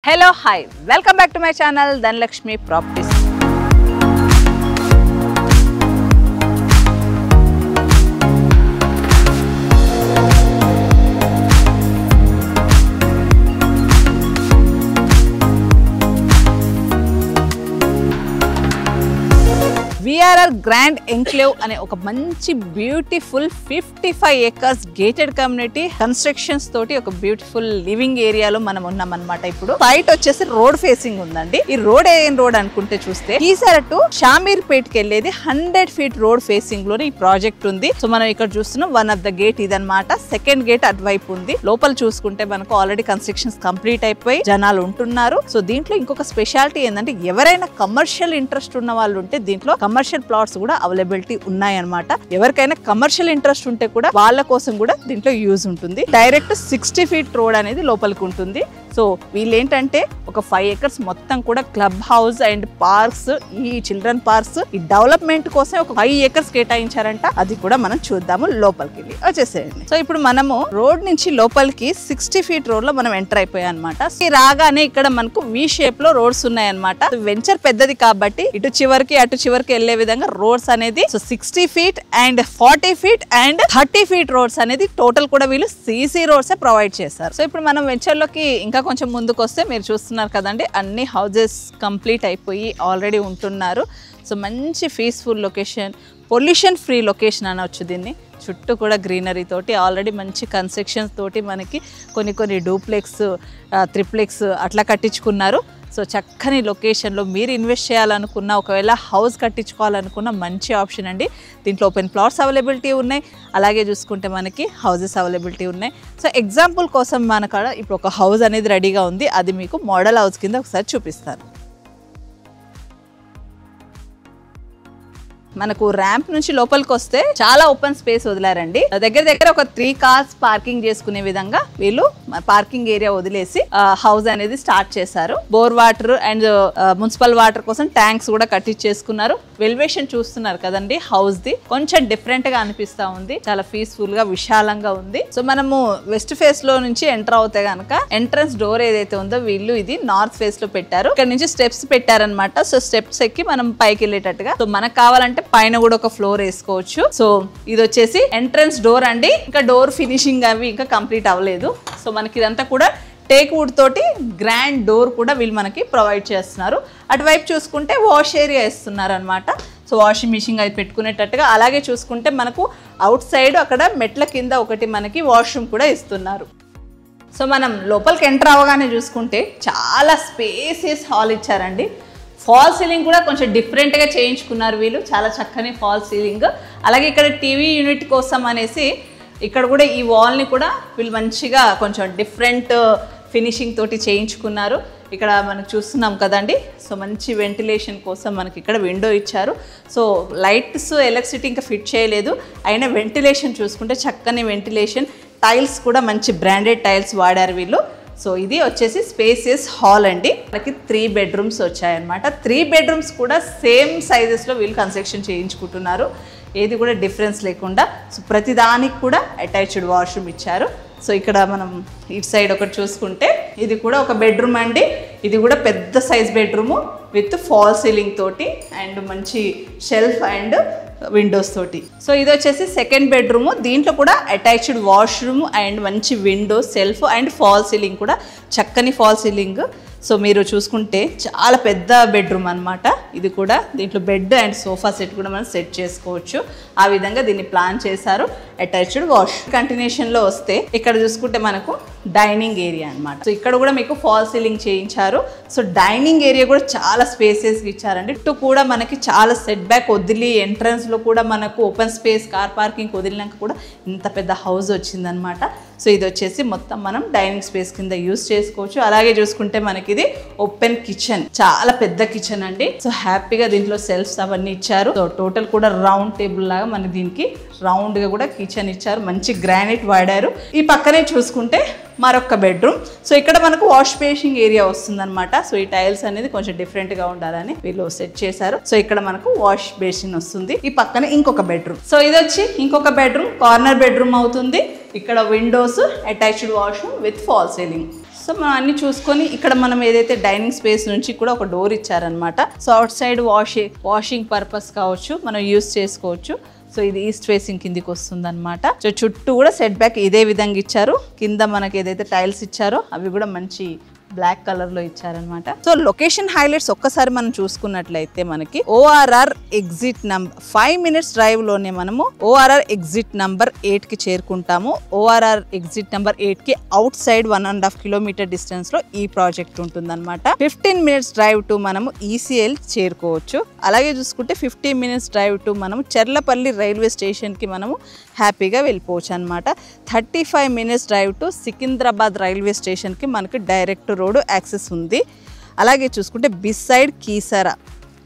Hello, hi. Welcome back to my channel, Dhanalakshmi Properties. VRR Grand Enclave అనే ఒక మంచి beautiful 55 acres gated community constructions తోటి ఒక beautiful living ఏరియాలో మనం ఉన్నాం అన్నమాట. ఇప్పుడు సైట్ వచ్చేసి రోడ్ ఫేసింగ్ ఉందండి. ఈ రోడ్ ఏం రోడ్ అనుకుంటే చూస్తే ఈసారి టు షామీర్పేట్కి వెళ్ళేది 100 feet రోడ్ ఫేసింగ్ లోనే ఈ ప్రాజెక్ట్ ఉంది. సో మనం ఇక్కడ చూస్తున్నాం వన్ ఆఫ్ ద గేట్ ఇదన్నమాట. సెకండ్ గేట్ అటువైపు ఉంది. లోపల చూసుకుంటే మనకు ఆల్రెడీ కన్స్ట్రక్షన్స్ కంప్లీట్ అయిపోయి జనాలు ఉంటున్నారు. సో దీంట్లో ఇంకొక స్పెషాలిటీ ఏంటంటే ఎవరైనా కమర్షియల్ ఇంట్రెస్ట్ ఉన్న వాళ్ళు ఉంటే దీంట్లో కమర్షియల్ ప్లాట్స్ కూడా అవైలబిలిటీ ఉన్నాయన్నమాట. ఎవరికైనా కమర్షియల్ ఇంట్రెస్ట్ ఉంటే కూడా వాళ్ళ కోసం కూడా దీంట్లో యూజ్ ఉంటుంది. డైరెక్ట్ 60 feet రోడ్ అనేది లోపలికి ఉంటుంది. సో వీళ్ళు ఏంటంటే ఒక 5 acres మొత్తం కూడా క్లబ్ హౌస్ అండ్ పార్క్స్, ఈ చిల్డ్రన్ పార్క్స్, ఈ డెవలప్మెంట్ కోసం ఒక 5 acres కేటాయించారంట. అది కూడా మనం చూద్దాము. లోపలికి వెళ్ళి వచ్చేసేయండి. సో ఇప్పుడు మనము రోడ్ నుంచి లోపలికి 60 feet రోడ్ లో మనం ఎంటర్ అయిపోయాం అనమాట. రాగానే ఇక్కడ మనకు వి షేప్ లో రోడ్స్ ఉన్నాయన్నమాట. వెంచర్ పెద్దది కాబట్టి ఇటు చివరికి అటు చివరికి వెళ్లే విధంగా రోడ్స్ అనేది 60 feet and 40 feet and 30 feet roads అనేది టోటల్ కూడా వీళ్ళు సిసి రోడ్స్ ప్రొవైడ్ చేశారు. సో ఇప్పుడు మనం వెంచర్ లోకి ఇంకా కొంచెం ముందుకు వస్తే మీరు చూస్తున్నారు కదండి, అన్ని హౌజెస్ కంప్లీట్ అయిపోయి ఆల్రెడీ ఉంటున్నారు. సో మంచి peaceful location, pollution free location అనవచ్చు దీన్ని. చుట్టూ కూడా గ్రీనరీ తోటి ఆల్రెడీ మంచి కన్స్ట్రక్షన్స్ తోటి మనకి కొన్ని డూప్లెక్స్, త్రిప్లెక్స్ అట్లా కట్టించుకున్నారు. సో చక్కని లొకేషన్లో మీరు ఇన్వెస్ట్ చేయాలనుకున్న, ఒకవేళ హౌస్ కట్టించుకోవాలనుకున్న మంచి ఆప్షన్ అండి. దీంట్లో ఓపెన్ ప్లాట్స్ అవైలబిలిటీ ఉన్నాయి, అలాగే చూసుకుంటే మనకి హౌజెస్ అవైలబిలిటీ ఉన్నాయి. సో ఎగ్జాంపుల్ కోసం మన కాడ ఇప్పుడు ఒక హౌస్ అనేది రెడీగా ఉంది. అది మీకు మోడల్ హౌస్ కింద ఒకసారి చూపిస్తాను. మనకు ర్యాంప్ నుంచి లోపలికి వస్తే చాలా ఓపెన్ స్పేస్ వదిలారండి. దగ్గర ఒక 3 cars పార్కింగ్ చేసుకునే విధంగా వీళ్ళు పార్కింగ్ ఏరియా వదిలేసి హౌస్ అనేది స్టార్ట్ చేశారు. Bore water and municipal water కోసం ట్యాంక్స్ కూడా కట్టించేసుకున్నారు. ఎలివేషన్ చూస్తున్నారు కదండి, హౌస్ ది కొంచెం డిఫరెంట్ గా అనిపిస్తా ఉంది. చాలా పీస్ఫుల్ గా, విశాలంగా ఉంది. సో మనము వెస్ట్ ఫేస్ లో నుంచి ఎంటర్ అవుతే గనక ఎంట్రన్స్ డోర్ ఏదైతే ఉందో వీళ్ళు ఇది నార్త్ ఫేస్ లో పెట్టారు. ఇక్కడ నుంచి స్టెప్స్ పెట్టారనమాట. సో స్టెప్స్ ఎక్కి మనం పైకి వెళ్ళేటట్టుగా. సో మనకు కావాలంటే పైన కూడా ఒక ఫ్లోర్ వేసుకోవచ్చు. సో ఇది వచ్చేసి ఎంట్రన్స్ డోర్ అండి. ఇంకా డోర్ ఫినిషింగ్ అవి ఇంకా కంప్లీట్ అవ్వలేదు. సో మనకి ఇదంతా కూడా టేక్ వుడ్ తోటి గ్రాండ్ డోర్ కూడా వీళ్ళు మనకి ప్రొవైడ్ చేస్తున్నారు. అటువైపు చూసుకుంటే వాష్ ఏరియా ఇస్తున్నారు అనమాట. సో వాషింగ్ మిషన్ అది పెట్టుకునేటట్టుగా. అలాగే చూసుకుంటే మనకు అవుట్ సైడ్ అక్కడ మెట్ల కింద ఒకటి మనకి వాష్రూమ్ కూడా ఇస్తున్నారు. సో మనం లోపలికి ఎంటర్ అవ్వగానే చూసుకుంటే చాలా స్పేసియస్ హాల్ ఇచ్చారండి. ఫాల్ సీలింగ్ కూడా కొంచెం డిఫరెంట్గా చేయించుకున్నారు వీళ్ళు. చాలా చక్కని ఫాల్ సీలింగ్. అలాగే ఇక్కడ టీవీ యూనిట్ కోసం అనేసి ఇక్కడ కూడా ఈ వాల్ని కూడా వీళ్ళు మంచిగా కొంచెం డిఫరెంట్ ఫినిషింగ్ తోటి చేయించుకున్నారు. ఇక్కడ మనం చూస్తున్నాం కదండి. సో మంచి వెంటిలేషన్ కోసం మనకి ఇక్కడ విండో ఇచ్చారు. సో లైట్స్, ఎలక్ట్రిసిటీ ఇంకా ఫిట్ చేయలేదు. అయినా వెంటిలేషన్ చూసుకుంటే చక్కని వెంటిలేషన్. టైల్స్ కూడా మంచి బ్రాండెడ్ టైల్స్ వాడారు వీళ్ళు. సో ఇది వచ్చేసి స్పేసియస్ హాల్ అండి. మనకి 3 bedrooms వచ్చాయన్నమాట. 3 bedrooms కూడా సేమ్ సైజెస్లో వీళ్ళు కన్స్ట్రక్షన్ చేయించుకుంటున్నారు. ఏది కూడా డిఫరెన్స్ లేకుండా. సో ప్రతిదానికి కూడా అటాచ్డ్ వాష్రూమ్ ఇచ్చారు. సో ఇక్కడ మనం ఇటు సైడ్ ఒకటి చూసుకుంటే ఇది కూడా ఒక బెడ్రూమ్ అండి. ఇది కూడా పెద్ద size bedroom with fall ceiling తోటి అండ్ మంచి షెల్ఫ్ అండ్ విండోస్ తోటి. సో ఇది వచ్చేసి సెకండ్ బెడ్రూమ్. దీంట్లో కూడా అటాచ్డ్ వాష్రూమ్ అండ్ మంచి window, self and fall ceiling కూడా చక్కని ఫాల్ సీలింగ్. సో మీరు చూసుకుంటే చాలా పెద్ద బెడ్రూమ్ అనమాట. ఇది కూడా దీంట్లో బెడ్ అండ్ సోఫా సెట్ కూడా మనం సెట్ చేసుకోవచ్చు. ఆ విధంగా దీన్ని ప్లాన్ చేశారు. Attached wash. కంటిన్యూషన్లో వస్తే ఇక్కడ చూసుకుంటే మనకు డైనింగ్ ఏరియా అనమాట. సో ఇక్కడ కూడా మీకు ఫాల్ సీలింగ్ చేయించారు. సో డైనింగ్ ఏరియా కూడా చాలా స్పేసెస్గా ఇచ్చారండి. ఇటు కూడా మనకి చాలా సెట్ బ్యాక్ వదిలి ఎంట్రన్స్లో కూడా మనకు ఓపెన్ స్పేస్, కార్ పార్కింగ్ వదిలినాక కూడా ఇంత పెద్ద హౌస్ వచ్చిందనమాట. సో ఇది వచ్చేసి మొత్తం మనం డైనింగ్ స్పేస్ కింద యూజ్ చేసుకోవచ్చు. అలాగే చూసుకుంటే మనకి ఇది ఓపెన్ కిచెన్, చాలా పెద్ద కిచెన్ అండి. సో హ్యాపీగా దీంట్లో సెల్ఫ్స్ అవన్నీ ఇచ్చారు. సో టోటల్ కూడా రౌండ్ టేబుల్ లాగా మనకి దీనికి రౌండ్ గా కూడా కిచెన్ ఇచ్చారు. మంచి గ్రానైట్ వాడారు. ఈ పక్కనే చూసుకుంటే మరొక బెడ్రూమ్. సో ఇక్కడ మనకు వాష్ బేసింగ్ ఏరియా వస్తుంది అనమాట. సో ఈ టైల్స్ అనేది కొంచెం డిఫరెంట్ గా ఉండాలని వీళ్ళు సెట్ చేశారు. సో ఇక్కడ మనకు వాష్ బేసిన్ వస్తుంది. ఈ పక్కనే ఇంకొక బెడ్రూమ్. సో ఇది వచ్చి ఇంకొక బెడ్రూమ్, కార్నర్ బెడ్రూమ్ అవుతుంది. ఇక్కడ Windows, attached washroom with fall ceiling. So మనం అన్ని చూసుకొని ఇక్కడ మనం ఏదైతే డైనింగ్ స్పేస్ నుంచి కూడా ఒక డోర్ ఇచ్చారనమాట. So out side washing purpose కావచ్చు, మనం యూస్ చేసుకోవచ్చు. సో ఇది ఈస్ట్ ఫేసింగ్ కిందికి వస్తుంది అనమాట. సో చుట్టూ కూడా సెట్ బ్యాక్ ఇదే విధంగా ఇచ్చారు. కింద మనకి ఏదైతే టైల్స్ ఇచ్చారో అవి కూడా మంచి బ్లాక్ కలర్ లో ఇచ్చారనమాట. సో లొకేషన్ హైలైట్స్ ఒక్కసారి మనం చూసుకున్నట్లయితే మనకి ORR exit number 5 minutes drive లోనే మనము ఓఆర్ఆర్ ఎగ్జిట్ నంబర్ 8 కి చేరుకుంటాము. ఓఆర్ఆర్ ఎగ్జిట్ నంబర్ 8 కి అవుట్ సైడ్ 1.5 kilometer డిస్టెన్స్ లో ఈ ప్రాజెక్ట్ ఉంటుంది అనమాట. 15 minutes డ్రైవ్ టు మనము ఈసీఎల్ చేరుకోవచ్చు. అలాగే చూసుకుంటే 15 minutes డ్రైవ్ టు మనము చెర్లపల్లి రైల్వే స్టేషన్ కి మనము హ్యాపీగా వెళ్ళిపోవచ్చు అనమాట. 35 minutes drive to Secunderabad railway station కి మనకి డైరెక్ట్ రోడ్ యాక్సెస్ ఉంది. అలాగే చూసుకుంటే బిసైడ్ కీసరా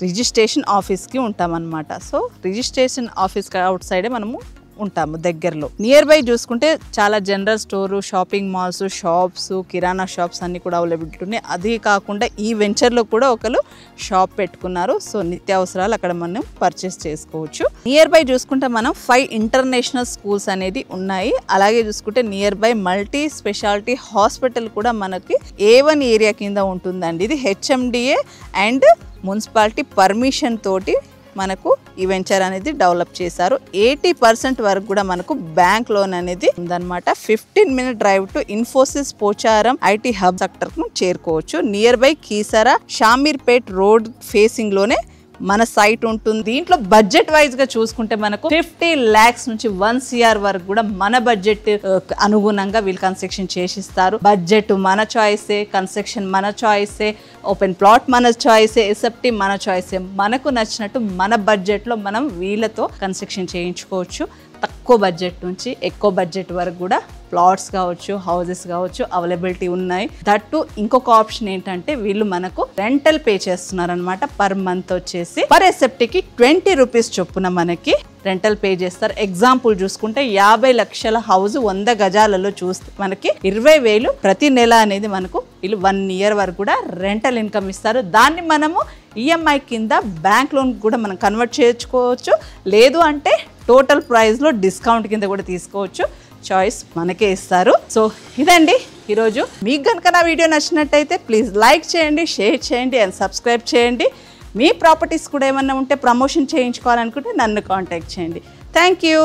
రిజిస్ట్రేషన్ ఆఫీస్కి ఉంటామన్నమాట. సో రిజిస్ట్రేషన్ ఆఫీస్కి అవుట్ సైడే మనము ఉంటాము దగ్గరలో. నియర్ బై చూసుకుంటే చాలా general store, shopping malls, shops, కిరాణా షాప్స్ అన్ని కూడా అవైలబిలిటీ ఉన్నాయి. అది కాకుండా ఈ వెంచర్లో కూడా ఒకరు షాప్ పెట్టుకున్నారు. సో నిత్యావసరాలు అక్కడ మనం పర్చేస్ చేసుకోవచ్చు. నియర్ బై చూసుకుంటే మనం 5 ఇంటర్నేషనల్ స్కూల్స్ అనేది ఉన్నాయి. అలాగే చూసుకుంటే near by multi speciality hospital కూడా మనకి A1 ఏరియా కింద ఉంటుందండి. ఇది HMDA అండ్ మున్సిపాలిటీ పర్మిషన్ తోటి మనకు ఈ వెంచర్ అనేది డెవలప్ చేశారు. 80% వరకు కూడా మనకు బ్యాంక్ లోన్ అనేది ఉందన్నమాట. 15 minute drive to Infosys Pocharam IT hub sector కు చేరుకోవచ్చు. Near by Keesara Shamirpet road facing లోనే మన సైట్ ఉంటుంది. దీంట్లో బడ్జెట్ వైజ్ గా చూసుకుంటే మనకు 50 lakhs నుంచి 1 crore వరకు కూడా మన బడ్జెట్ అనుగుణంగా వీళ్ళు కన్స్ట్రక్షన్ చేసిస్తారు. బడ్జెట్ మన చాయిసే, కన్స్ట్రక్షన్ మన చాయిసే, ఓపెన్ ప్లాట్ మన చాయిసే, ఎస్ఎఫ్టీ మన చాయిసే. మనకు నచ్చినట్టు మన బడ్జెట్ లో మనం వీళ్ళతో కన్స్ట్రక్షన్ చేయించుకోవచ్చు. తక్కువ బడ్జెట్ నుంచి ఎక్కువ బడ్జెట్ వరకు కూడా ప్లాట్స్ కావచ్చు, హౌసెస్ కావచ్చు అవైలబిలిటీ ఉన్నాయి. దట్టు ఇంకొక ఆప్షన్ ఏంటంటే వీళ్ళు మనకు రెంటల్ పే చేస్తున్నారు అనమాట. పర్ మంత్ వచ్చేసి పర్ ఎసెప్టీకి 20 rupees చొప్పున మనకి రెంటల్ పే చేస్తారు. ఎగ్జాంపుల్ చూసుకుంటే 50 లక్షల హౌస్ 100 గజాలలో చూస్తే మనకి 20,000 ప్రతి నెల అనేది మనకు వీళ్ళు 1 year వరకు కూడా రెంటల్ ఇన్కమ్ ఇస్తారు. దాన్ని మనము ఈఎంఐ కింద బ్యాంక్ లోన్ కూడా మనం కన్వర్ట్ చేసుకోవచ్చు. లేదు అంటే టోటల్ ప్రైస్లో డిస్కౌంట్ కింద కూడా తీసుకోవచ్చు. చాయిస్ మనకే ఇస్తారు. సో ఇదండి ఈరోజు. మీకు కనుక నా వీడియో నచ్చినట్టయితే ప్లీజ్ లైక్ చేయండి, షేర్ చేయండి అండ్ సబ్స్క్రైబ్ చేయండి. మీ ప్రాపర్టీస్ కూడా ఏమన్నా ఉంటే ప్రమోషన్ చేయించుకోవాలనుకుంటే నన్ను కాంటాక్ట్ చేయండి. Thank you.